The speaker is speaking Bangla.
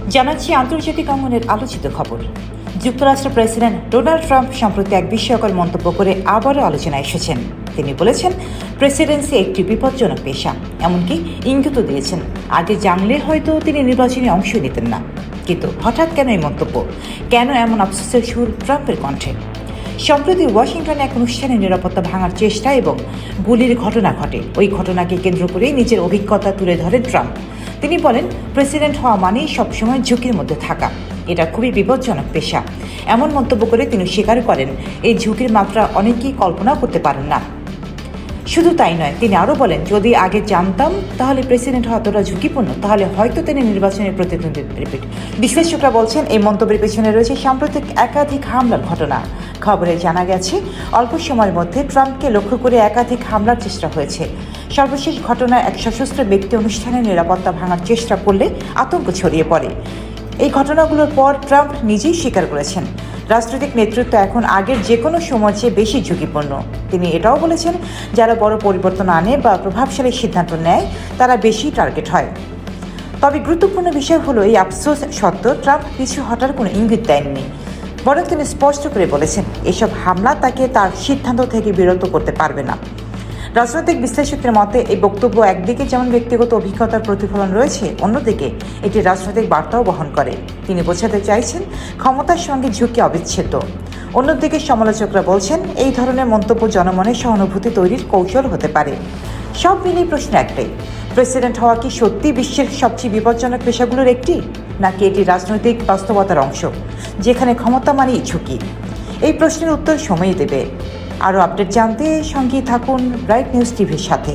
জানাচ্ছি আন্তর্জাতিক অঙ্গনের আলোচিত খবর। যুক্তরাষ্ট্র প্রেসিডেন্ট ডোনাল্ড ট্রাম্প সম্প্রতি এক বিস্ময়কর মন্তব্য করে আবারও আলোচনায় এসেছেন। তিনি বলেছেন, প্রেসিডেন্সি একটি বিপজ্জনক পেশা। এমনকি ইঙ্গিতও দিয়েছেন, আগে জানলে হয়তো তিনি নির্বাচনে অংশ নিতেন না। কিন্তু হঠাৎ কেন এই মন্তব্য? কেন এমন আফসোসের সুর ট্রাম্পের কণ্ঠে? সম্প্রতি ওয়াশিংটনে এক অনুষ্ঠানে নিরাপত্তা ভাঙার চেষ্টা এবং গুলির ঘটনা ঘটে। ওই ঘটনাকে কেন্দ্র করে নিজের অভিজ্ঞতা তুলে ধরেন ট্রাম্প। তিনি বলেন, প্রেসিডেন্ট হওয়া মানেই সবসময় ঝুঁকির মধ্যে থাকা। এটা খুবই বিপজ্জনক পেশা। এমন মন্তব্য করে তিনি স্বীকার করেন, এই ঝুঁকির মাত্রা অনেকেই কল্পনা করতে পারেন না। শুধু তাই নয়, তিনি আরও বলেন, যদি আগে জানতাম তাহলে প্রেসিডেন্ট এতটা ঝুঁকিপূর্ণ, তাহলে হয়তো তিনি নির্বাচনের প্রতিদ্বন্দ্বিতা। বিশ্লেষকরা বলছেন, এই মন্তব্যের পেছনে রয়েছে সাম্প্রতিক একাধিক হামলার ঘটনা। খবরে জানা গেছে, অল্প সময়ের মধ্যে ট্রাম্পকে লক্ষ্য করে একাধিক হামলার চেষ্টা হয়েছে। সর্বশেষ ঘটনায় এক সশস্ত্র ব্যক্তি অনুষ্ঠানের নিরাপত্তা ভাঙার চেষ্টা করলে আতঙ্ক ছড়িয়ে পড়ে। এই ঘটনাগুলোর পর ট্রাম্প নিজেই স্বীকার করেছেন, রাজনৈতিক নেতৃত্ব এখন আগের যে কোনো সময়ের চেয়ে বেশি ঝুঁকিপূর্ণ। তিনি এটাও বলেছেন, যারা বড় পরিবর্তন আনে বা প্রভাবশালী সিদ্ধান্ত নেয় তারা বেশি টার্গেট হয়। তবে গুরুত্বপূর্ণ বিষয় হলো, এই আফসোস সত্ত্বেও ট্রাম্প পিছু হটার কোনো ইঙ্গিত দেননি। বরং তিনি স্পষ্ট করে বলেছেন, এসব হামলা তাকে তার সিদ্ধান্ত থেকে বিরত করতে পারবে না। রাজনৈতিক বিশ্লেষকদের মতে এই বক্তব্য একদিকে যেমন ব্যক্তিগত অভিজ্ঞতার প্রতিফলন রয়েছে, অন্যদিকে এটি রাজনৈতিক বার্তাও বহন করে। তিনি বোঝাতে চাইছেন, ক্ষমতার সঙ্গে ঝুঁকি অবিচ্ছেদ্য। অন্যদিকে সমালোচকরা বলছেন, এই ধরনের মন্তব্য জনমনে সহানুভূতি তৈরির কৌশল হতে পারে। সব মিলিয়ে প্রশ্ন একটাই, প্রেসিডেন্ট হওয়া কি সত্যি বিশ্বের সবচেয়ে বিপজ্জনক পেশাগুলোর একটি, নাকি এটি রাজনৈতিক বাস্তবতার অংশ, যেখানে ক্ষমতা মানেই ঝুঁকি? এই প্রশ্নের উত্তর সময়ই দেবে। আরও আপডেট জানতে সঙ্গেই থাকুন ব্রাইট নিউজ টিভির সাথে।